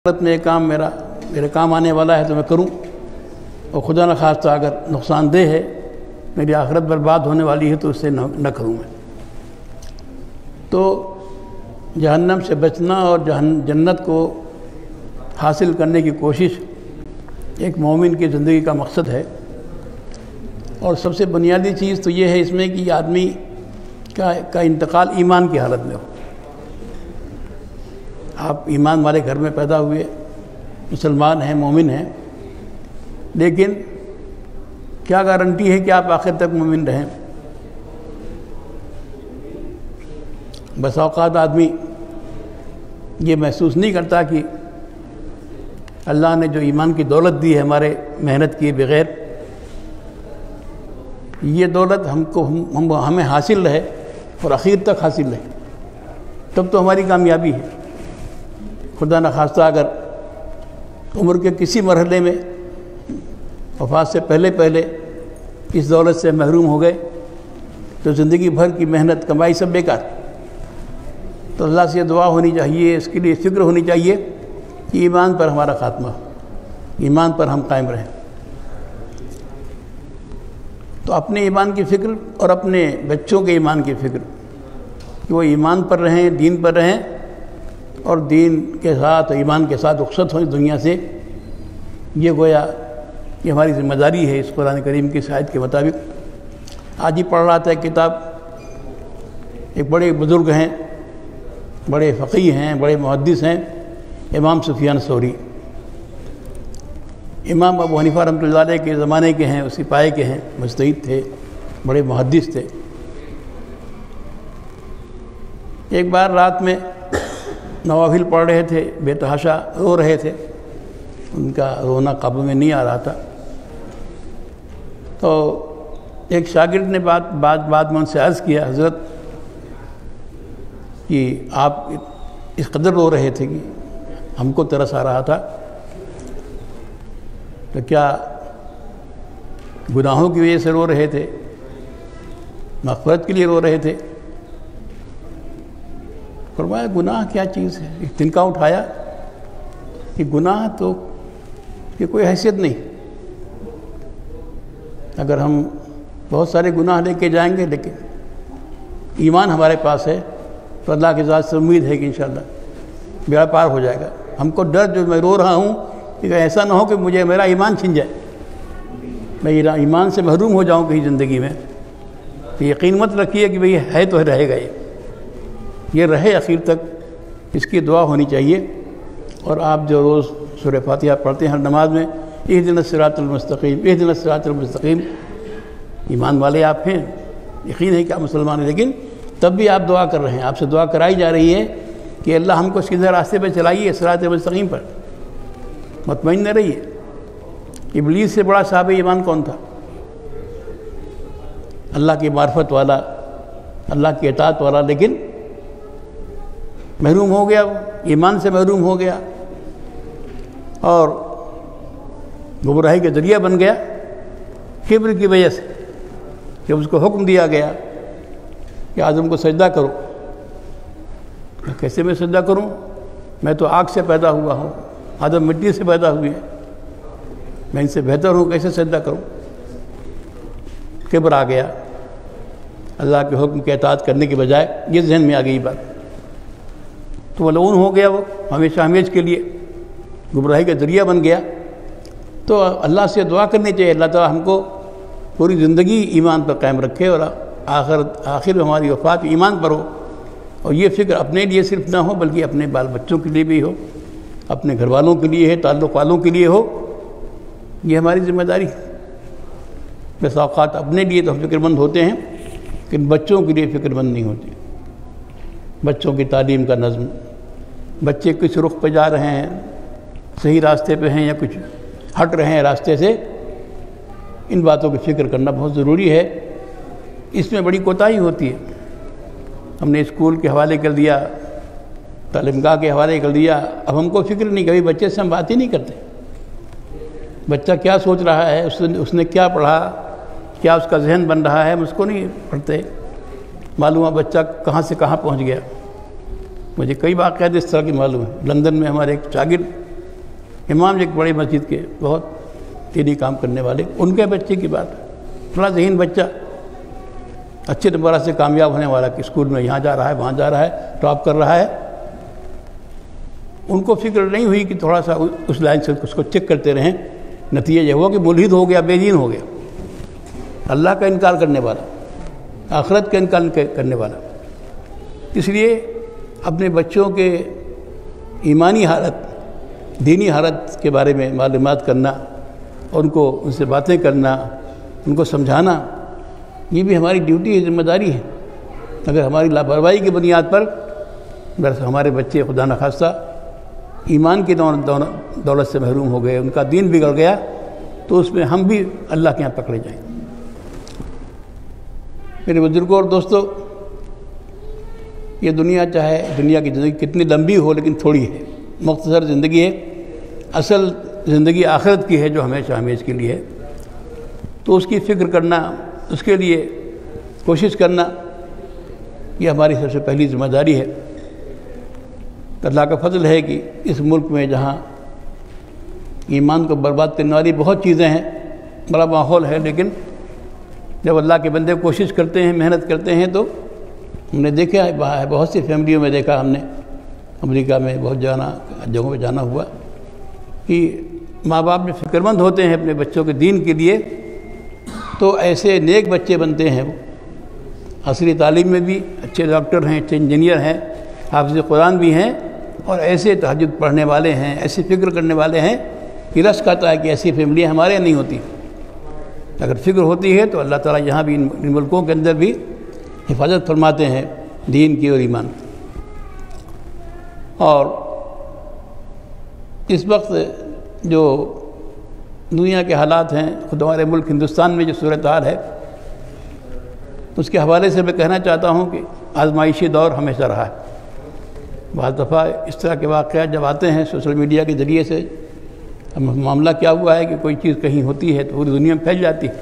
میں یہ کام میرے کام آنے والا ہے تو میں کروں، اور خدا نخواستہ اگر نقصان دہ ہے، میری آخرت برباد ہونے والی ہے تو اسے نہ کروں میں۔ تو جہنم سے بچنا اور جنت کو حاصل کرنے کی کوشش ایک مومن کی زندگی کا مقصد ہے، اور سب سے بنیادی چیز تو یہ ہے اس میں کہ آدمی کا انتقال ایمان کی حالت میں ہو۔ آپ ایمان والے گھر میں پیدا ہوئے، مسلمان ہیں، مومن ہیں، لیکن کیا گارنٹی ہے کہ آپ آخر تک مومن رہیں؟ بس اوقات آدمی یہ محسوس نہیں کرتا کہ اللہ نے جو ایمان کی دولت دی ہے ہمارے محنت کیے بغیر، یہ دولت ہمیں حاصل رہے اور آخر تک حاصل رہے، تب تو ہماری کامیابی ہے۔ خدا نخواستہ اگر عمر کے کسی مرحلے میں وفات سے پہلے اس دولت سے محروم ہو گئے تو زندگی بھر کی محنت کمائی سب بیکار۔ تو اللہ سے دعا ہونی چاہیے، اس کے لیے فکر ہونی چاہیے کہ ایمان پر ہمارا خاتمہ ہو، ایمان پر ہم قائم رہیں۔ تو اپنے ایمان کی فکر اور اپنے بچوں کے ایمان کی فکر کہ وہ ایمان پر رہیں، دین پر رہیں، اور دین کے ساتھ ایمان کے ساتھ رخصت ہوئی دنیا سے، یہ گویا یہ ہماری ذمہ داری ہے اس قرآن کریم کی آیت کے مطابق۔ آج ہی پڑھ رہا تھا ایک کتاب، ایک بڑے بزرگ ہیں، بڑے فقیہ ہیں، بڑے محدث ہیں، امام سفیان ثوری۔ امام ابو حنیفہ رحمۃ اللہ علیہ کے زمانے کے ہیں، اسی پائے کے ہیں، مجتہد تھے، بڑے محدث تھے۔ ایک بار رات میں نوافل پڑھ رہے تھے، بے تحاشا رو رہے تھے، ان کا رونا قابو میں نہیں آ رہا تھا۔ تو ایک شاگرد نے بعد میں ان سے عرض کیا، حضرت کہ آپ اس قدر رو رہے تھے کہ ہم کو ترس آ رہا تھا، تو کیا گناہوں کی وجہ سے رو رہے تھے، مغفرت کے لیے رو رہے تھے؟ فرمایا گناہ کیا چیز ہے؟ ایک تنکا اٹھایا کہ گناہ تو کہ کوئی حیثیت نہیں۔ اگر ہم بہت سارے گناہ لے کے جائیں گے لیکن ایمان ہمارے پاس ہے تو اللہ کی ذات سے امید ہے کہ انشاءاللہ بیڑا پار ہو جائے گا۔ ہم کو ڈر جو میں رو رہا ہوں کہ ایسا نہ ہو کہ مجھے میرا ایمان چھن جائے، میں ایمان سے محروم ہو جاؤں کہیں زندگی میں۔ تو یقین مت رکھیے کہ بھئی ہے تو رہے گا، یہ رہے آخر تک، اس کی دعا ہونی چاہیے۔ اور آپ جو روز سورہ فاتحہ پڑھتے ہیں ہر نماز میں، اہدنا الصراط المستقیم، اہدنا الصراط المستقیم، ایمان والے آپ ہیں، یقین ہے کہ آپ مسلمان ہیں، لیکن تب بھی آپ دعا کر رہے ہیں، آپ سے دعا کرائی جا رہی ہے کہ اللہ ہم کو سیدھے راستے پہ چلائیے، صراط مستقیم پر، مطمئن نہ رہیے۔ ابلیس سے بڑا صاحب ایمان کون تھا؟ اللہ کی معرفت والا، اللہ کی اطاعت والا، لیکن محروم ہو گیا، وہ ایمان سے محروم ہو گیا اور گمراہی کا ذریعہ بن گیا کبر کی وجہ سے۔ جب اس کو حکم دیا گیا کہ آدم کو سجدہ کرو، کیسے میں سجدہ کروں؟ میں تو آگ سے پیدا ہوا ہوں، آدم مٹی سے پیدا ہوئے ہیں، میں ان سے بہتر ہوں، کیسے سجدہ کروں؟ کبر آ گیا، اللہ کے حکم کی اطاعت کرنے کے بجائے یہ ذہن میں آ گئی بات، تو ملعون ہو گیا، وہ ہمیشہ ہمیش کے لیے گمراہی کا ذریعہ بن گیا۔ تو اللہ سے دعا کرنی چاہیے اللہ تعالیٰ ہم کو پوری زندگی ایمان پر قائم رکھے اور آخر ہماری وفات ایمان پر ہو، اور یہ فکر اپنے لیے صرف نہ ہو بلکہ اپنے بال بچوں کے لیے بھی ہو، اپنے گھر والوں کے لیے ہے، تعلق والوں کے لیے ہو، یہ ہماری ذمہ داری ہے۔ بس اوقات اپنے لیے تو ہم فکر مند ہوتے ہیں لیکن بچوں کے لیے فکر مند نہیں ہوتے۔ بچوں کی تعلیم کا نظم، بچے کس رخ پہ جا رہے ہیں، صحیح راستے پہ ہیں یا کچھ ہٹ رہے ہیں راستے سے، ان باتوں کی فکر کرنا بہت ضروری ہے۔ اس میں بڑی کوتاہی ہوتی ہے، ہم نے اسکول کے حوالے کر دیا، تعلیم گاہ کے حوالے کر دیا، اب ہم کو فکر نہیں، کبھی بچے سے ہم بات ہی نہیں کرتے۔ بچہ کیا سوچ رہا ہے، اس نے کیا پڑھا، کیا اس کا ذہن بن رہا ہے، ہم اس کو نہیں پڑھتے۔ معلوم ہے بچہ کہاں سے کہاں پہنچ گیا۔ مجھے کئی واقعات اس طرح کی معلوم ہیں۔ لندن میں ہمارے ایک شاگرد امام ایک بڑی مسجد کے بہت دینی کام کرنے والے، ان کے بچے کی بات ہے، بڑا ذہین بچہ، اچھے نمبر سے کامیاب ہونے والا، کہ اسکول میں یہاں جا رہا ہے، وہاں جا رہا ہے، ٹاپ کر رہا ہے۔ ان کو فکر نہیں ہوئی کہ تھوڑا سا اس لائن سے اس کو چیک کرتے رہیں، نتیجہ یہ ہوا کہ ملحد ہو گیا، بے دین ہو گیا، اللہ کا انکار کرنے والا، آخرت کا انکار کرنے والا۔ اس لیے اپنے بچوں کے ایمانی حالت، دینی حالت کے بارے میں معلومات کرنا، ان کو ان سے باتیں کرنا، ان کو سمجھانا، یہ بھی ہماری ڈیوٹی ہے، ذمہ داری ہے۔ اگر ہماری لاپرواہی کی بنیاد پر ہمارے بچے خدا نخواستہ ایمان کی دولت سے محروم ہو گئے، ان کا دین بگڑ گیا، تو اس میں ہم بھی اللہ کے یہاں پکڑے جائیں۔ میرے بزرگوں اور دوستو، یہ دنیا چاہے دنیا کی زندگی کتنی لمبی ہو لیکن تھوڑی ہے، مختصر زندگی ہے، اصل زندگی آخرت کی ہے جو ہمیشہ ہمیش کے لیے ہے۔ تو اس کی فکر کرنا، اس کے لیے کوشش کرنا، یہ ہماری سب سے پہلی ذمہ داری ہے۔ اللہ کا فضل ہے کہ اس ملک میں جہاں ایمان کو برباد کرنے والی بہت چیزیں ہیں، بڑا ماحول ہے، لیکن جب اللہ کے بندے کوشش کرتے ہیں، محنت کرتے ہیں، تو ہم نے دیکھا ہے، بہت سی فیملیوں میں دیکھا ہم نے، امریکہ میں بہت جگہوں پہ جانا ہوا، کہ ماں باپ جو فکر مند ہوتے ہیں اپنے بچوں کے دین کے لیے، تو ایسے نیک بچے بنتے ہیں، وہ عصری تعلیم میں بھی اچھے ڈاکٹر ہیں، اچھے انجینئر ہیں، حافظ قرآن بھی ہیں، اور ایسے تہجد پڑھنے والے ہیں، ایسی فکر کرنے والے ہیں کہ رس کھاتا ہے کہ ایسی فیملیاں ہمارے یہاں نہیں ہوتی۔ اگر فکر ہوتی ہے تو اللہ تعالیٰ یہاں بھی ان ملکوں کے اندر بھی حفاظت فرماتے ہیں دین کی اور ایمان کی۔ اور اس وقت جو دنیا کے حالات ہیں، خود ہمارے ملک ہندوستان میں جو صورتحال ہے، اس کے حوالے سے میں کہنا چاہتا ہوں کہ آزمائشی دور ہمیشہ رہا ہے۔ بعض دفعہ اس طرح کے واقعات جب آتے ہیں سوشل میڈیا کے ذریعے سے، معاملہ کیا ہوا ہے کہ کوئی چیز کہیں ہوتی ہے تو پوری دنیا میں پھیل جاتی ہے،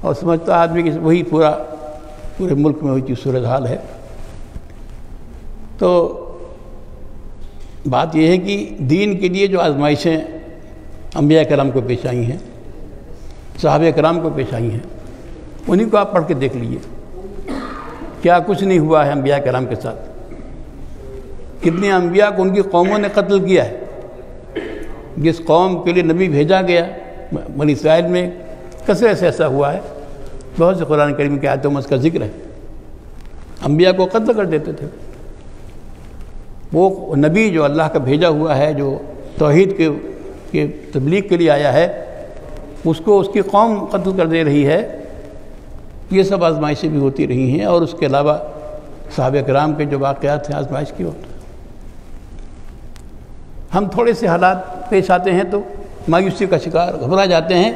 اور سمجھتا آدمی کہ وہی پورے ملک میں وہی چیز صورتحال ہے۔ تو بات یہ ہے کہ دین کے لیے جو آزمائشیں انبیاء کرام کو پیش آئی ہیں، صحابہ کرام کو پیش آئی ہیں، انہیں کو آپ پڑھ کے دیکھ لیجیے، کیا کچھ نہیں ہوا ہے انبیاء کرام کے ساتھ۔ کتنے انبیاء کو ان کی قوموں نے قتل کیا ہے۔ جس قوم کے لیے نبی بھیجا گیا، بنی اسرائیل میں کثرت سے ایسا ہوا ہے، بہت سے قرآن کریم کی آیتوں میں اس کا ذکر ہے، انبیاء کو قتل کر دیتے تھے۔ وہ نبی جو اللہ کا بھیجا ہوا ہے، جو توحید کے تبلیغ کے لیے آیا ہے، اس کو اس کی قوم قتل کر دے رہی ہے۔ یہ سب آزمائشیں بھی ہوتی رہی ہیں، اور اس کے علاوہ صحابہ کرام کے جو واقعات ہیں آزمائش کی ہوتے ہیں۔ ہم تھوڑے سے حالات پیش آتے ہیں تو مایوسی کا شکار، گھبرا جاتے ہیں،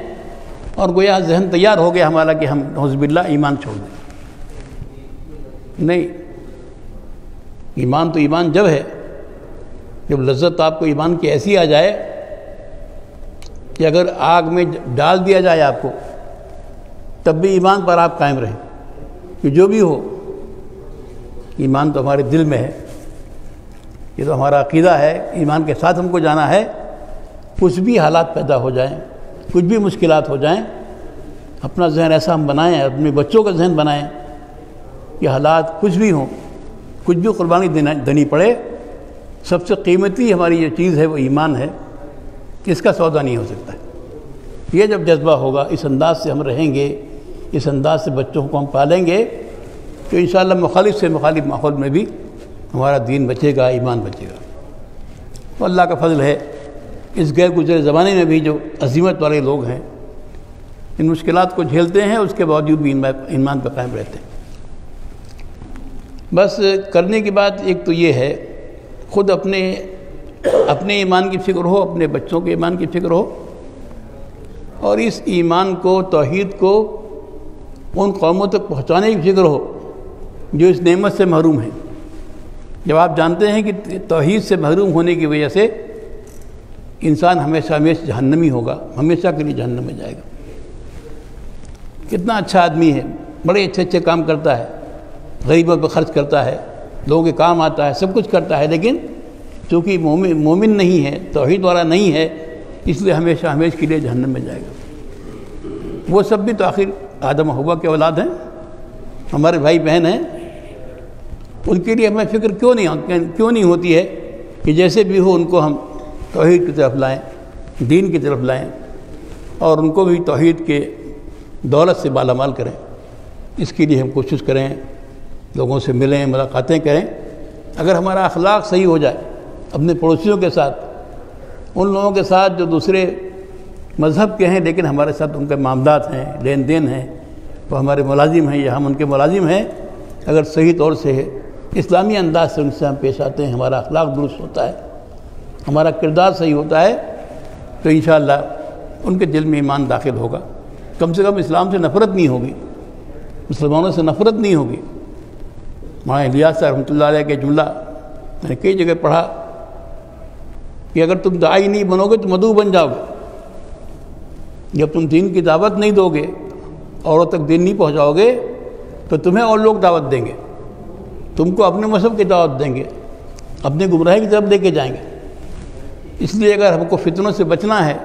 اور گویا ذہن تیار ہو گیا ہمارا کہ ہم نعوذ باللہ ایمان چھوڑ دیں۔ نہیں، ایمان تو ایمان جب ہے جب لذت آپ کو ایمان کی ایسی آ جائے کہ اگر آگ میں ڈال دیا جائے آپ کو، تب بھی ایمان پر آپ قائم رہیں، کہ جو بھی ہو ایمان تو ہمارے دل میں ہے، یہ تو ہمارا عقیدہ ہے، ایمان کے ساتھ ہم کو جانا ہے۔ کچھ بھی حالات پیدا ہو جائیں، کچھ بھی مشکلات ہو جائیں، اپنا ذہن ایسا ہم بنائیں، اپنے بچوں کا ذہن بنائیں کہ حالات کچھ بھی ہوں، کچھ بھی قربانی دینی پڑے، سب سے قیمتی ہماری یہ چیز ہے وہ ایمان ہے، اس کا سودا نہیں ہو سکتا ہے۔ یہ جب جذبہ ہوگا، اس انداز سے ہم رہیں گے، اس انداز سے بچوں کو ہم پالیں گے، تو انشاءاللہ مخالف سے مخالف ماحول میں بھی ہمارا دین بچے گا، ایمان بچے گا۔ تو اللہ کا فضل ہے، اس غیر گزرے زمانے میں بھی جو عظمت والے لوگ ہیں، ان مشکلات کو جھیلتے ہیں، اس کے باوجود بھی ایمان پہ قائم رہتے ہیں۔ بس کرنے کی بات ایک تو یہ ہے، خود اپنے ایمان کی فکر ہو، اپنے بچوں کے ایمان کی فکر ہو، اور اس ایمان کو، توحید کو ان قوموں تک پہنچانے کی فکر ہو جو اس نعمت سے محروم ہیں۔ جب آپ جانتے ہیں کہ توحید سے محروم ہونے کی وجہ سے انسان ہمیشہ جہنمی ہوگا، ہمیشہ کے لیے جہنم میں جائے گا۔ کتنا اچھا آدمی ہے، بڑے اچھے کام کرتا ہے، غریبوں پہ خرچ کرتا ہے، لوگوں کے کام آتا ہے، سب کچھ کرتا ہے، لیکن چونکہ مومن نہیں ہے، توحید والا نہیں ہے، اس لیے ہمیشہ ہمیشہ کے لیے جہنم میں جائے گا۔ وہ سب بھی تو آخر آدم و حوا کے اولاد ہیں، ہمارے بھائی بہن ہیں، ان کے لیے ہمیں فکر کیوں نہیں ہوتی ہے کہ جیسے بھی ہو ان کو ہم توحید کی طرف لائیں، دین کی طرف لائیں، اور ان کو بھی توحید کے دولت سے مالا مال کریں۔ اس کے لیے ہم کوشش کریں، لوگوں سے ملیں، ملاقاتیں کریں۔ اگر ہمارا اخلاق صحیح ہو جائے اپنے پڑوسیوں کے ساتھ، ان لوگوں کے ساتھ جو دوسرے مذہب کے ہیں لیکن ہمارے ساتھ ان کے معاملات ہیں، لین دین ہیں، وہ ہمارے ملازم ہیں یا ہم ان کے ملازم ہیں، اگر صحیح طور سے اسلامی انداز سے ان سے ہم پیش آتے ہیں، ہمارا اخلاق درست ہوتا ہے، ہمارا کردار صحیح ہوتا ہے، تو انشاءاللہ ان کے دل میں ایمان داخل ہوگا۔ کم سے کم اسلام سے نفرت نہیں ہوگی، مسلمانوں سے نفرت نہیں ہوگی۔ مولانا الیاس صاحب رحمۃ اللہ علیہ کے جملہ میں نے کئی جگہ پڑھا کہ اگر تم داعی نہیں بنو گے تو مدعو بن جاؤ گے۔ جب تم دین کی دعوت نہیں دو گے، اوروں تک دین نہیں پہنچاؤ گے، تو تمہیں اور لوگ دعوت دیں گے، تم کو اپنے مذہب کی دعوت دیں گے، اپنی گمراہی کی طرف لے کے جائیں گے۔ اس لیے اگر ہم کو فتنوں سے بچنا ہے،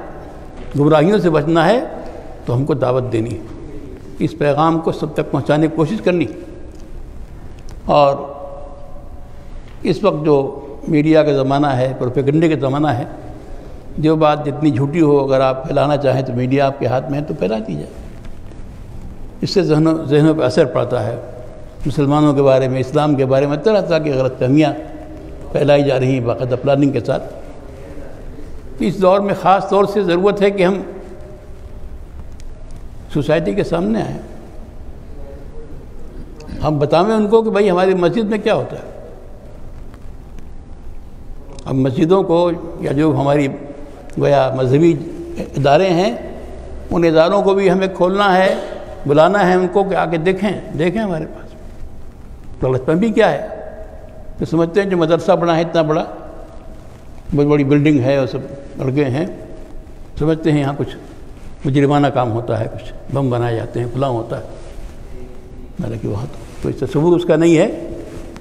گمراہیوں سے بچنا ہے، تو ہم کو دعوت دینی ہے، اس پیغام کو سب تک پہنچانے کی کوشش کرنی۔ اور اس وقت جو میڈیا کا زمانہ ہے، پروپیگنڈے کا زمانہ ہے، جو بات جتنی جھوٹی ہو اگر آپ پھیلانا چاہیں تو میڈیا آپ کے ہاتھ میں ہے تو پھیلا دی جائے۔ اس سے ذہنوں پہ اثر پڑتا ہے، مسلمانوں کے بارے میں، اسلام کے بارے میں طرح طرح کی غلط فہمیاں پھیلائی جا رہی ہیں باقاعدہ پلاننگ کے ساتھ۔ اس دور میں خاص طور سے ضرورت ہے کہ ہم سوسائٹی کے سامنے آئیں، ہم بتائیں ان کو کہ بھائی ہماری مسجد میں کیا ہوتا ہے۔ اب مسجدوں کو یا جو ہماری گویا مذہبی ادارے ہیں، ان اداروں کو بھی ہمیں کھولنا ہے، بلانا ہے ان کو کہ آ کے دیکھیں ہمارے پاس غلط فہمی کیا ہے۔ تو سمجھتے ہیں جو مدرسہ بنا ہے اتنا بڑا، بہت بڑی بلڈنگ ہے اور سب لڑکے ہیں، سمجھتے ہیں یہاں کچھ مجرمانہ کام ہوتا ہے، کچھ بم بنائے جاتے ہیں، فلاں ہوتا ہے، حالانکہ وہاں تو اس تصور اس کا نہیں ہے۔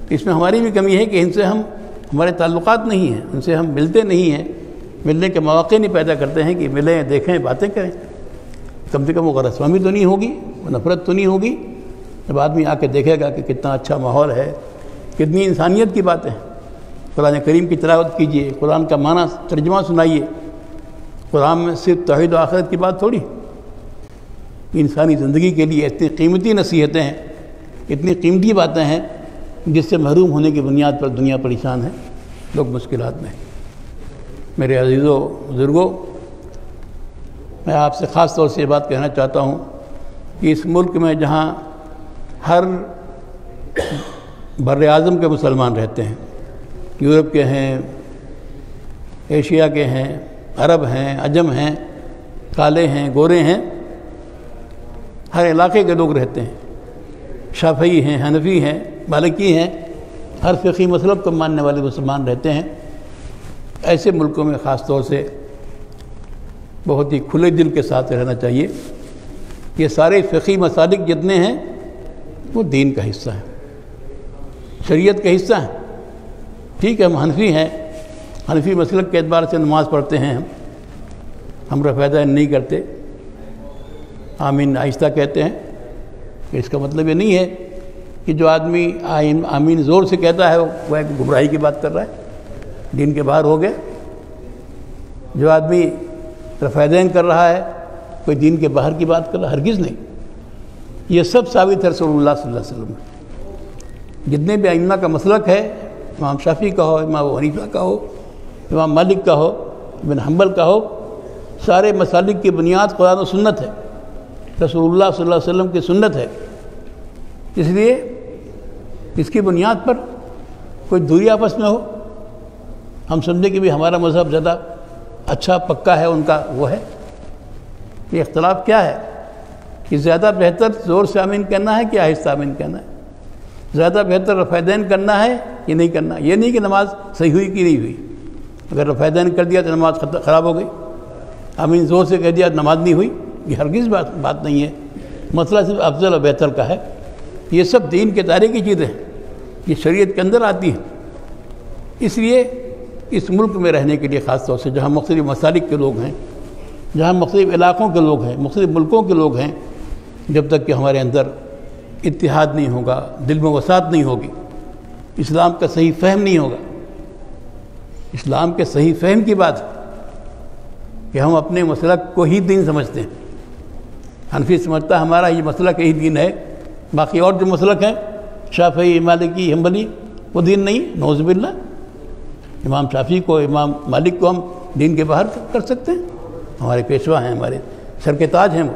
اس میں ہماری بھی کمی ہے کہ ان سے ہمارے تعلقات نہیں ہیں، ان سے ہم ملتے نہیں ہیں، ملنے کے مواقع نہیں پیدا کرتے ہیں کہ ملیں، دیکھیں، باتیں کریں۔ کم سے کم وہ غلط فہمی تو نہیں ہوگی، وہ نفرت تو نہیں ہوگی۔ جب آدمی آ کے دیکھے گا کہ کتنا اچھا ماحول ہے، کتنی انسانیت کی باتیں ہیں، قرآن کریم کی تلاوت کیجئے، قرآن کا معنی ترجمہ سنائیے۔ قرآن میں صرف توحید و آخرت کی بات تھوڑی، انسانی زندگی کے لیے اتنی قیمتی نصیحتیں ہیں، اتنی قیمتی باتیں ہیں جس سے محروم ہونے کی بنیاد پر دنیا پریشان ہے، لوگ مشکلات میں ہیں۔ میرے عزیزوں، بزرگوں، میں آپ سے خاص طور سے یہ بات کہنا چاہتا ہوں کہ اس ملک میں جہاں ہر بر اعظم کے مسلمان رہتے ہیں، یورپ کے ہیں، ایشیا کے ہیں، عرب ہیں، عجم ہیں، کالے ہیں، گورے ہیں، ہر علاقے کے لوگ رہتے ہیں، شافعی ہیں، حنفی ہیں، مالکی ہیں، ہر فقہی مذہب کو ماننے والے مسلمان رہتے ہیں۔ ایسے ملکوں میں خاص طور سے بہت ہی کھلے دل کے ساتھ رہنا چاہیے۔ یہ سارے فقہی مسالک جتنے ہیں وہ دین کا حصہ ہیں، شریعت کا حصہ ہیں۔ ٹھیک ہے، ہم حنفی ہیں، حنفی مسلک کے اعتبار سے نماز پڑھتے ہیں، ہم رفع دین نہیں کرتے، آمین آہستہ کہتے ہیں۔ اس کا مطلب یہ نہیں ہے کہ جو آدمی آمین زور سے کہتا ہے وہ ایک گمراہی کی بات کر رہا ہے، دین کے باہر ہو گئے۔ جو آدمی رفع دین کر رہا ہے کوئی دین کے باہر کی بات کر رہا ہے؟ ہرگز نہیں۔ یہ سب ثابت ہے رسول اللہ صلی اللہ علیہ وسلم میں۔ جتنے بھی ائمہ کا مسلک ہے، امام شافعی کا ہو، امام ابو حنیفہ کا ہو، امام مالک کا ہو، ابن حنبل کا ہو، سارے مسالک کی بنیاد قرآن و سنت ہے، رسول اللہ صلی اللہ علیہ وسلم کی سنت ہے۔ اس لیے اس کی بنیاد پر کوئی دوری آپس میں ہو، ہم سمجھیں کہ بھی ہمارا مذہب زیادہ اچھا پکا ہے، ان کا وہ ہے، یہ اختلاف کیا ہے کہ زیادہ بہتر زور سے آمین کہنا ہے کہ آہستہ آمین کہنا ہے، زیادہ بہتر رفع دین کرنا ہے کہ نہیں کرنا۔ یہ نہیں کہ نماز صحیح ہوئی کہ نہیں ہوئی، اگر رفع دین کر دیا تو نماز خراب ہو گئی، آمین زور سے کہہ دیا تو نماز نہیں ہوئی، یہ ہرگز بات نہیں ہے۔ مسئلہ صرف افضل و بہتر کا ہے۔ یہ سب دین کے دائرے کی چیزیں ہیں، یہ شریعت کے اندر آتی ہیں۔ اس لیے اس ملک میں رہنے کے لیے خاص طور سے جہاں مختلف مسالک کے لوگ ہیں، جہاں مختلف علاقوں کے لوگ ہیں، مختلف ملکوں کے لوگ ہیں، جب تک کہ ہمارے اندر اتحاد نہیں ہوگا، دل میں وسعت نہیں ہوگی، اسلام کا صحیح فہم نہیں ہوگا۔ اسلام کے صحیح فہم کی بات ہے کہ ہم اپنے مسلک کو ہی دین سمجھتے ہیں۔ حنفی سمجھتا ہے ہمارا یہ مسلک یہی دین ہے، باقی اور جو مسلک ہیں شافعی، مالکی، حنبلی، وہ دین نہیں۔ نعوذ باللہ، امام شافعی کو، امام مالک کو ہم دین کے باہر کر سکتے ہیں؟ ہمارے پیشوا ہیں، ہمارے سر کے تاج ہیں وہ۔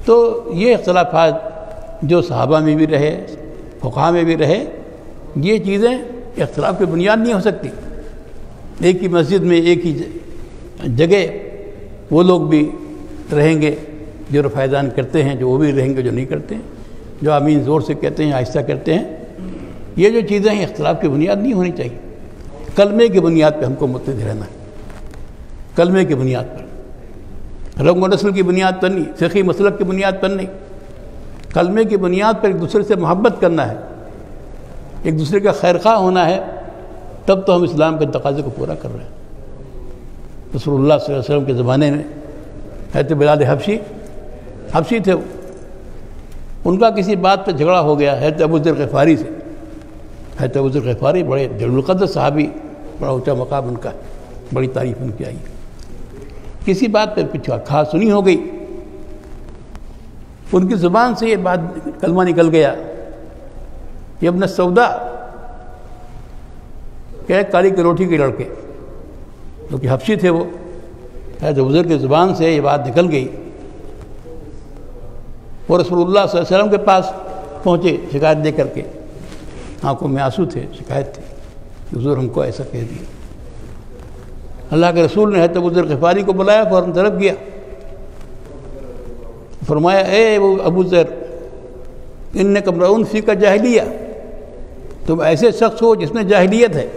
تو یہ اختلافات جو صحابہ میں بھی رہے، فقہاء میں بھی رہے، یہ چیزیں اختلاف کی بنیاد نہیں ہو سکتی۔ ایک ہی مسجد میں ایک ہی جگہ وہ لوگ بھی رہیں گے جو رفع کرتے ہیں، جو وہ بھی رہیں گے جو نہیں کرتے ہیں، جو آمین زور سے کہتے ہیں، آہستہ کرتے ہیں۔ یہ جو چیزیں ہیں اختلاف کی بنیاد نہیں ہونی چاہیے۔ کلمے کی بنیاد پہ ہم کو متحد رہنا ہے، کلمے کی بنیاد پر، رنگ و نسل کی بنیاد پر نہیں، فقہی مسلک کی بنیاد پر نہیں، کلمے کی بنیاد پر ایک دوسرے سے محبت کرنا ہے، ایک دوسرے کا خیر خواہ ہونا ہے، تب تو ہم اسلام کے تقاضے کو پورا کر رہے ہیں۔ رسول اللہ صلی اللہ علیہ وسلم کے زمانے میں حضرت بلال حبشی تھے، ان کا کسی بات پہ جھگڑا ہو گیا حضرت ابو ذر غفاری سے۔ حضرت ابو ذر غفاری بڑے جلیل القدر صحابی، بڑا اونچا مقام ان کا، بڑی تعریف ان کی آئی۔ کسی بات پہ پچھا خاص سنی ہو گئی، ان کی زبان سے یہ بات کلمہ نکل گیا کہ ابن سودا، کہ کالی کروٹھی کے لڑکے، جو کہ حبشی تھے وہ، حضرت ابو ذر کی زبان سے یہ بات نکل گئی۔ وہ رسول اللہ صلی اللہ علیہ وسلم کے پاس پہنچے شکایت دے کر کے، آنکھوں میں آنسو تھے، شکایت تھی، حضور ہم کو ایسا کہہ دیا۔ اللہ کے رسول نے حضرت ابو ذر غفاری کو بلایا، فوراً طلب کیا، فرمایا اے ابو ذر انک امرؤ فیک جاہلیہ، تم ایسے شخص ہو جس میں جاہلیت ہے،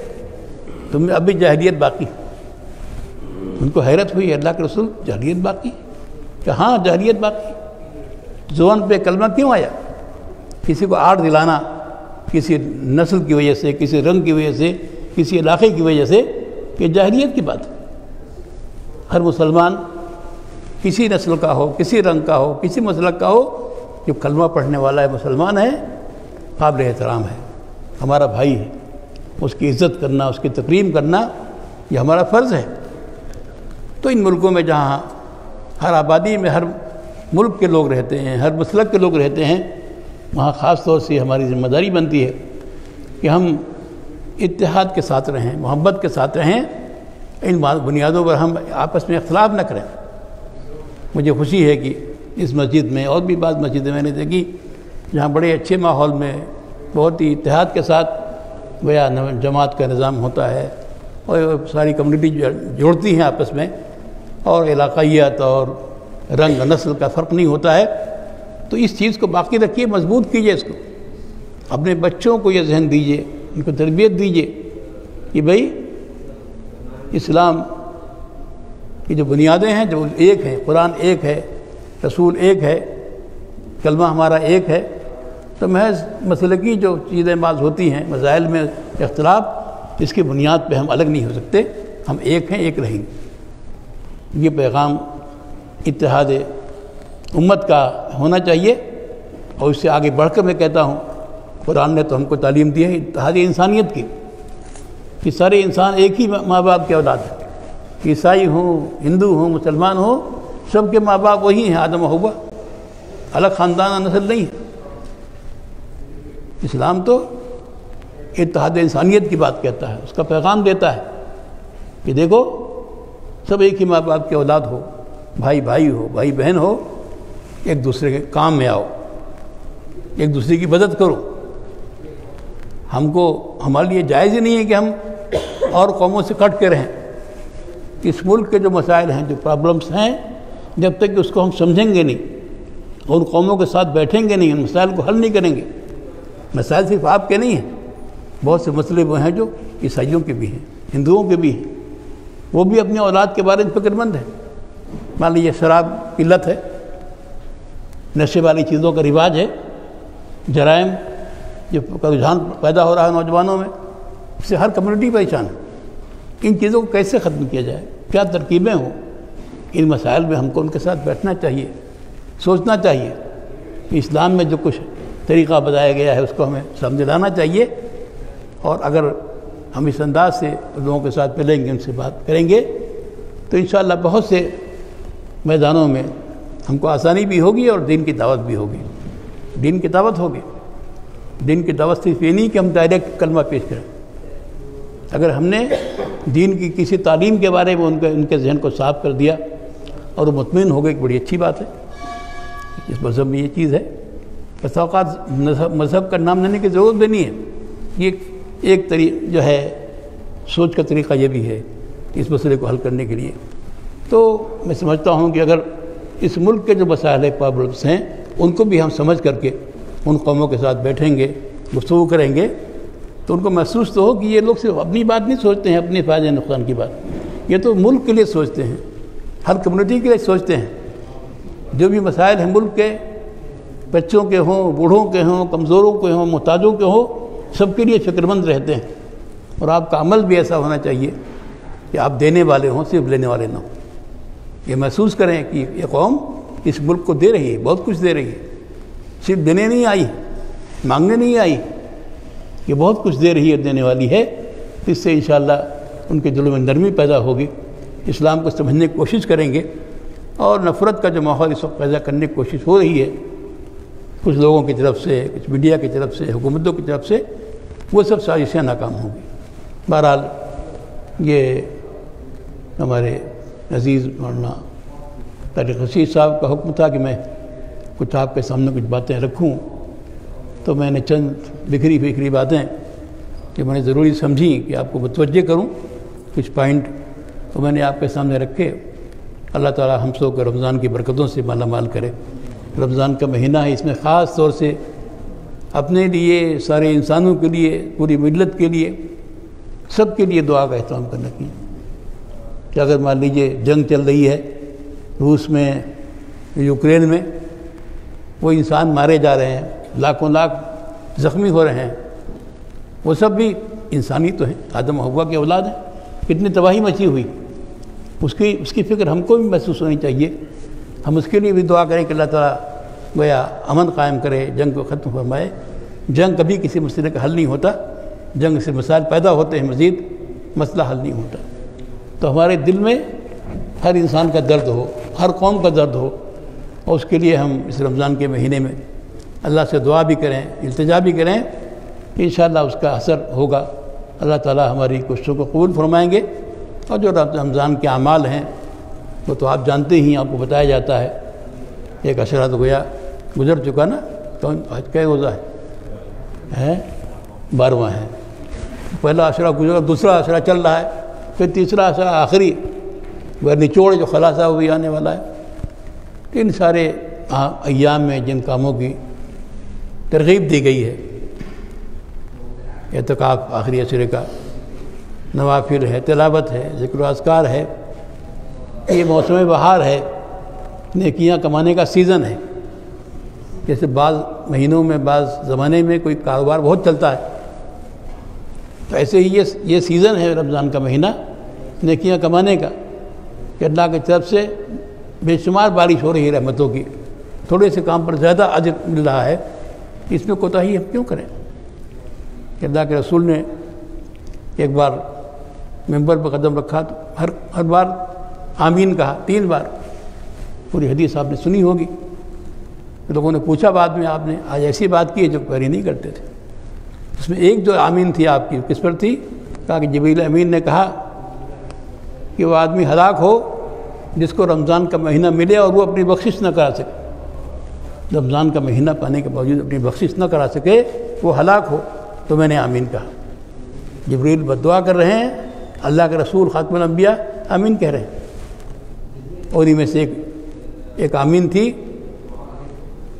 تم میں اب بھی جاہلیت باقی۔ ان کو حیرت ہوئی، اللہ کے رسول جاہلیت باقی؟ کہ ہاں جاہلیت باقی۔ زبان پہ کلمہ کیوں آیا؟ کسی کو آڑ دلانا، کسی نسل کی وجہ سے، کسی رنگ کی وجہ سے، کسی علاقے کی وجہ سے، کہ جاہلیت کی بات ہے۔ ہر مسلمان کسی نسل کا ہو، کسی رنگ کا ہو، کسی مسلک کا ہو، جو کلمہ پڑھنے والا ہے، مسلمان ہے، قابل احترام ہے، ہمارا بھائی ہے، اس کی عزت کرنا، اس کی تکریم کرنا یہ ہمارا فرض ہے۔ تو ان ملکوں میں جہاں ہر آبادی میں ہر ملک کے لوگ رہتے ہیں، ہر مسلک کے لوگ رہتے ہیں، وہاں خاص طور سے ہماری ذمہ داری بنتی ہے کہ ہم اتحاد کے ساتھ رہیں، محبت کے ساتھ رہیں، ان بنیادوں پر ہم آپس میں اختلاف نہ کریں۔ مجھے خوشی ہے کہ اس مسجد میں اور بھی بعض مسجدیں میں نے دیکھی جہاں بڑے اچھے ماحول میں بہت ہی اتحاد کے ساتھ گویا جماعت کا نظام ہوتا ہے، اور ساری کمیونٹی جوڑتی ہیں آپس میں، اور علاقائیت اور رنگ نسل کا فرق نہیں ہوتا ہے۔ تو اس چیز کو باقی رکھیے، مضبوط کیجئے، اس کو اپنے بچوں کو یہ ذہن دیجئے، ان کو تربیت دیجئے کہ بھئی اسلام کی جو بنیادیں ہیں جو ایک ہیں، قرآن ایک ہے، رسول ایک ہے، کلمہ ہمارا ایک ہے، تو محض مسلکی جو چیزیں بعض ہوتی ہیں، مسائل میں اختلاف، اس کی بنیاد پہ ہم الگ نہیں ہو سکتے، ہم ایک ہیں، ایک رہیں گے۔ یہ پیغام اتحاد امت کا ہونا چاہیے، اور اس سے آگے بڑھ کر میں کہتا ہوں قرآن نے تو ہم کو تعلیم دی ہے اتحاد انسانیت کی، کہ سارے انسان ایک ہی ماں باپ کے اولاد ہیں، عیسائی ہوں، ہندو ہوں، مسلمان ہوں، سب کے ماں باپ وہی ہیں، آدم و حوا، الگ خاندان نسل نہیں ہے۔ اسلام تو اتحاد انسانیت کی بات کہتا ہے، اس کا پیغام دیتا ہے کہ دیکھو سب ایک ہی ماں باپ کے اولاد ہو، بھائی بھائی ہو، بھائی بہن ہو، ایک دوسرے کے کام میں آؤ، ایک دوسرے کی مدد کرو۔ ہم کو، ہمارے لیے جائز ہی نہیں ہے کہ ہم اور قوموں سے کٹ کے رہیں۔ اس ملک کے جو مسائل ہیں، جو پرابلمس ہیں، جب تک کہ اس کو ہم سمجھیں گے نہیں، اور ان قوموں کے ساتھ بیٹھیں گے نہیں، ان مسائل کو حل نہیں کریں گے۔ مسائل صرف آپ کے نہیں ہیں، بہت سے مسئلے وہ ہیں جو عیسائیوں کے بھی ہیں، ہندوؤں کے بھی ہیں، وہ بھی اپنی اولاد کے بارے میں فکر مند ہیں۔ مان لیجیے شراب کی لت ہے، نشے والی چیزوں کا رواج ہے، جرائم جو رجحان پیدا ہو رہا ہے نوجوانوں میں، اس سے ہر کمیونٹی پریشان ہے۔ ان چیزوں کو کیسے ختم کیا جائے، کیا ترکیبیں ہوں، ان مسائل میں ہم کو ان کے ساتھ بیٹھنا چاہیے، سوچنا چاہیے کہ اسلام میں جو کچھ طریقہ بتایا گیا ہے اس کو ہمیں سمجھ لانا چاہیے، اور اگر ہم اس انداز سے لوگوں کے ساتھ ملیں گے، ان سے بات کریں گے، تو انشاءاللہ بہت سے میدانوں میں ہم کو آسانی بھی ہوگی اور دین کی دعوت بھی ہوگی، دین کی دعوت ہوگی۔ دین کی دعوت صرف یہ نہیں کہ ہم ڈائریکٹ کلمہ پیش کریں، اگر ہم نے دین کی کسی تعلیم کے بارے میں ان کے ذہن کو صاف کر دیا اور وہ مطمئن ہو گئے، ایک بڑی اچھی بات ہے۔ اس مذہب میں یہ چیز ہے، بس اوقات مذہب کا نام لینے کی ضرورت بھی نہیں ہے، یہ ایک جو ہے سوچ کا طریقہ یہ بھی ہے اس مسئلے کو حل کرنے کے لیے۔ تو میں سمجھتا ہوں کہ اگر اس ملک کے جو مسائل پرابلمس ہیں ان کو بھی ہم سمجھ کر کے ان قوموں کے ساتھ بیٹھیں گے، گفتگو کریں گے، تو ان کو محسوس تو ہو کہ یہ لوگ صرف اپنی بات نہیں سوچتے ہیں، اپنے فائدے نقصان کی بات، یہ تو ملک کے لیے سوچتے ہیں، ہر کمیونٹی کے لیے سوچتے ہیں۔ جو بھی مسائل ہیں ملک کے، بچوں کے ہوں، بوڑھوں کے ہوں، کمزوروں کے ہوں، محتاجوں کے ہوں، سب کے لیے فکر مند رہتے ہیں۔ اور آپ کا عمل بھی ایسا ہونا چاہیے کہ آپ دینے والے ہوں، صرف لینے والے نہ ہوں۔ یہ محسوس کریں کہ یہ قوم اس ملک کو دے رہی ہے، بہت کچھ دے رہی ہے، صرف دینے نہیں آئی، مانگنے نہیں آئی، یہ بہت کچھ دے رہی ہے، دینے والی ہے۔ اس سے انشاءاللہ ان کے دلوں میں نرمی پیدا ہوگی، اسلام کو سمجھنے کی کوشش کریں گے، اور نفرت کا جو ماحول اس وقت پیدا کرنے کی کوشش ہو رہی ہے کچھ لوگوں کی طرف سے، کچھ میڈیا کی طرف سے، حکومتوں کی طرف سے، وہ سب سازشیں ناکام ہوں گی۔ بہرحال یہ ہمارے عزیز مولانا طارق رشید صاحب کا حکم تھا کہ میں کچھ آپ کے سامنے کچھ باتیں رکھوں، تو میں نے چند بکھری باتیں کہ میں نے ضروری سمجھی کہ آپ کو متوجہ کروں، کچھ پوائنٹ تو میں نے آپ کے سامنے رکھے۔ اللہ تعالی ہم سب کو رمضان کی برکتوں سے مالا مال کرے۔ رمضان کا مہینہ ہے، اس میں خاص طور سے اپنے لیے، سارے انسانوں کے لیے، پوری ملت کے لیے، سب کے لیے دعا کا اہتمام کرنا چاہیے کہ اگر مان لیجیے جنگ چل رہی ہے روس میں، یوکرین میں، وہ انسان مارے جا رہے ہیں، لاکھوں لاکھ زخمی ہو رہے ہیں، وہ سب بھی انسانی تو ہیں، آدم و حوا کی اولاد ہیں، کتنی تباہی مچی ہوئی، اس کی فکر ہم کو بھی محسوس ہونی چاہیے۔ ہم اس کے لیے بھی دعا کریں کہ اللہ تعالیٰ گویا امن قائم کرے، جنگ کو ختم فرمائے۔ جنگ کبھی کسی مسئلے کا حل نہیں ہوتا، جنگ سے مسائل پیدا ہوتے ہیں، مزید مسئلہ حل نہیں ہوتا۔ تو ہمارے دل میں ہر انسان کا درد ہو، ہر قوم کا درد ہو، اور اس کے لیے ہم اس رمضان کے مہینے میں اللہ سے دعا بھی کریں، التجا بھی کریں کہ انشاءاللہ اس کا اثر ہوگا۔ اللہ تعالیٰ ہماری کوششوں کو قبول فرمائیں گے۔ اور جو رمضان کے اعمال ہیں وہ تو آپ جانتے ہی، آپ کو بتایا جاتا ہے۔ ایک عشرہ تو گویا گزر چکا نا، تو کیا روزہ ہے؟ 12واں ہے۔ پہلا عشرہ گزرا، دوسرا عشرہ چل رہا ہے، پھر تیسرا عشرہ آخری وہ نچوڑ جو خلاصہ وہ بھی آنے والا ہے۔ ان سارے ایام میں جن کاموں کی ترغیب دی گئی ہے، اعتکاف آخری عشرے کا، نوافل ہے، تلاوت ہے، ذکر و اذکار ہے، یہ موسم بہار ہے، نیکیاں کمانے کا سیزن ہے۔ جیسے بعض مہینوں میں، بعض زمانے میں کوئی کاروبار بہت چلتا ہے، تو ایسے ہی یہ سیزن ہے رمضان کا مہینہ نیکیاں کمانے کا، کہ اللہ کی طرف سے بے شمار بارش ہو رہی ہے رحمتوں کی، تھوڑے سے کام پر زیادہ اجر مل رہا ہے، اس میں کوتاہی ہم کیوں کریں؟ کہ اللہ کے رسول نے ایک بار ممبر پر قدم رکھا تو ہر بار آمین کہا، 3 بار۔ پوری حدیث آپ نے سنی ہوگی۔ لوگوں نے پوچھا بعد میں، آپ نے آج ایسی بات کی ہے جو پہلے نہیں کرتے تھے۔ اس میں ایک جو آمین تھی آپ کی، کس پر تھی؟ کہا کہ جبریل امین نے کہا کہ وہ آدمی ہلاک ہو جس کو رمضان کا مہینہ ملے اور وہ اپنی بخشش نہ کرا سکے، رمضان کا مہینہ پانے کے باوجود اپنی بخشش نہ کرا سکے، وہ ہلاک ہو۔ تو میں نے آمین کہا۔ جبریل بددعا کر رہے ہیں، اللہ کے رسول خاتم الانبیاء آمین کہہ رہے ہیں۔ اور ان میں سے ایک آمین تھی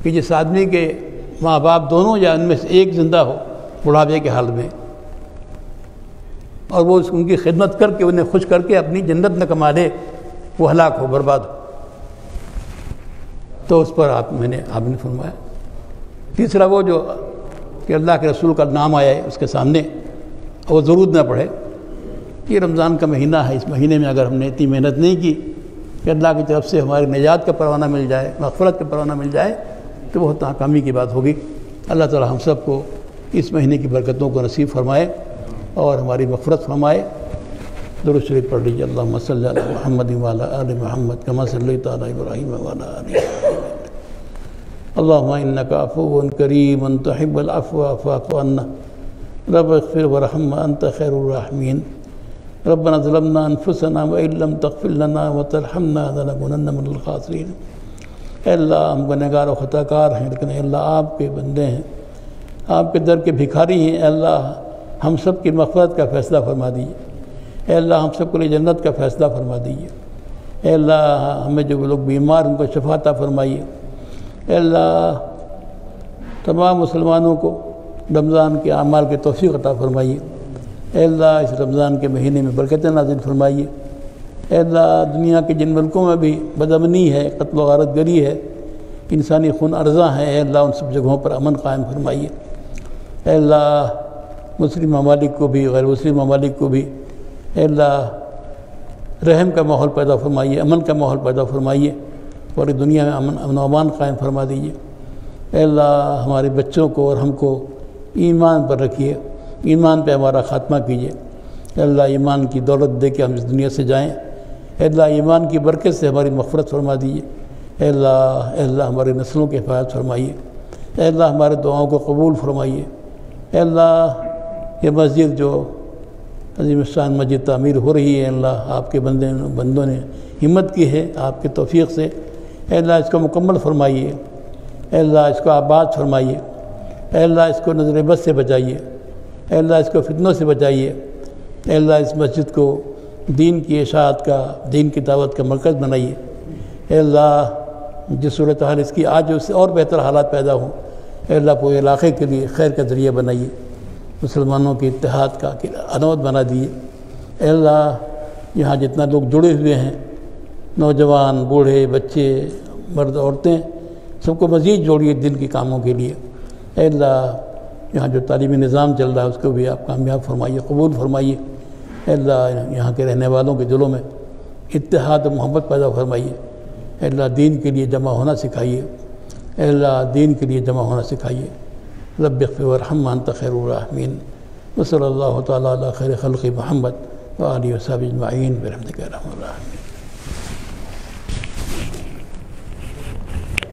کہ جس آدمی کے ماں باپ دونوں یا ان میں سے ایک زندہ ہو بڑھاپے کے حال میں، اور وہ ان کی خدمت کر کے انہیں خوش کر کے اپنی جنت نہ کما لے، وہ ہلاک ہو، برباد ہو، تو اس پر میں نے آمین فرمایا۔ تیسرا وہ جو کہ اللہ کے رسول کا نام آیا ہے اس کے سامنے، اور وہ ضرور نہ پڑھے، یہ رمضان کا مہینہ ہے، اس مہینے میں اگر ہم نے اتنی محنت نہیں کی کہ اللہ کی طرف سے ہماری نجات کا پروانہ مل جائے، مغفرت کا پروانہ مل جائے، تو بہت ناکامی کی بات ہوگی۔ اللہ تعالی ہم سب کو اس مہینے کی برکتوں کو نصیب فرمائے اور ہماری مغفرت فرمائے۔ درود شریف پڑھ لیجیے۔ اللہم صلی علی محمد وعلی آل محمد کما صلیت علی ابراہیم وعلی آل ابراہیم اللہم انک عفو کریم تحب العفو فاعف عنا رب اغفر ورحم انت خیر الراحمین ربنا ظلمنا انفسنا وان لم تغفر لنا وترحمنا لنکونن من الخاسرین۔ اے اللہ ہم گنہگار و خطا کار ہیں، لیکن اے اللہ آپ کے بندے ہیں، آپ کے در کے بھکاری ہیں۔ اے اللہ ہم سب کی مغفرت کا فیصلہ فرما دیجیے۔ اے اللہ ہم سب کے لیے جنت کا فیصلہ فرما دیجیے۔ اے اللہ ہمیں جو لوگ بیمار ان کو شفا عطا فرمائیے۔ اے اللہ تمام مسلمانوں کو رمضان کے اعمال کی توفیق عطا فرمائیے۔ اے اللہ اس رمضان کے مہینے میں برکتیں نازل فرمائیے۔ اے اللہ دنیا کے جن ملکوں میں بھی بدامنی ہے، قتل و غارت گری ہے، انسانی خون ارزاں ہے، اے اللہ ان سب جگہوں پر امن قائم فرمائیے۔ اے اللہ مسلم ممالک کو بھی، غیر مسلم ممالک کو بھی اے اللہ رحم کا ماحول پیدا فرمائیے، امن کا ماحول پیدا فرمائیے، پوری دنیا میں امن و امان قائم فرما دیجیے۔ اے اللہ ہمارے بچوں کو اور ہم کو ایمان پر رکھیے، ایمان پہ ہمارا خاتمہ کیجیے۔ اے اللہ ایمان کی دولت دے کے ہم اس دنیا سے جائیں۔ اے اللہ ایمان کی برکت سے ہماری مغفرت فرما دیجیے۔ اے اللہ ہماری نسلوں کی حفاظت فرمائیے۔ اے اللہ ہمارے دعاؤں کو قبول فرمائیے۔ اے اللہ یہ مسجد جو عظیم الشان مسجد تعمیر ہو رہی ہے، اللہ آپ کے بندوں نے ہمت کی ہے آپ کے توفیق سے۔ اے اللہ اس کو مکمل فرمائیے۔ اے اللہ اس کو آباد فرمائیے۔ اے اللہ اس کو نظر بد سے بچائیے۔ اے اللہ اس کو فتنوں سے بچائیے۔ اے اللہ اس مسجد کو دین کی اشاعت کا، دین کی دعوت کا مرکز بنائیے۔ اے اللہ جس صورتحال اس کی آج اس سے اور بہتر حالات پیدا ہوں، اے اللہ پورے علاقے کے لیے خیر کا ذریعہ بنائیے، مسلمانوں کے اتحاد کا عنوت بنا دیے۔ اے اللہ یہاں جتنا لوگ جڑے ہوئے ہیں، نوجوان، بوڑھے، بچے، مرد، عورتیں، سب کو مزید جوڑیے دین کے کاموں کے لیے۔ اے اللہ یہاں جو تعلیمی نظام چل رہا ہے اس کو بھی آپ کامیاب فرمائیے، قبول فرمائیے۔ اے اللہ یہاں کے رہنے والوں کے دلوں میں اتحاد و محبت پیدا فرمائیے۔ اے اللہ دین کے لیے جمع ہونا سکھائیے۔ اے اللہ دین کے لیے جمع ہونا سکھائیے۔ رب اغفر وارحم انت خیر الراحمین وصلی اللہ تعالیٰ علی خیر خلق محمد وآلہ وصحبہ اجمعین برحمتک یا ارحم الراحمین۔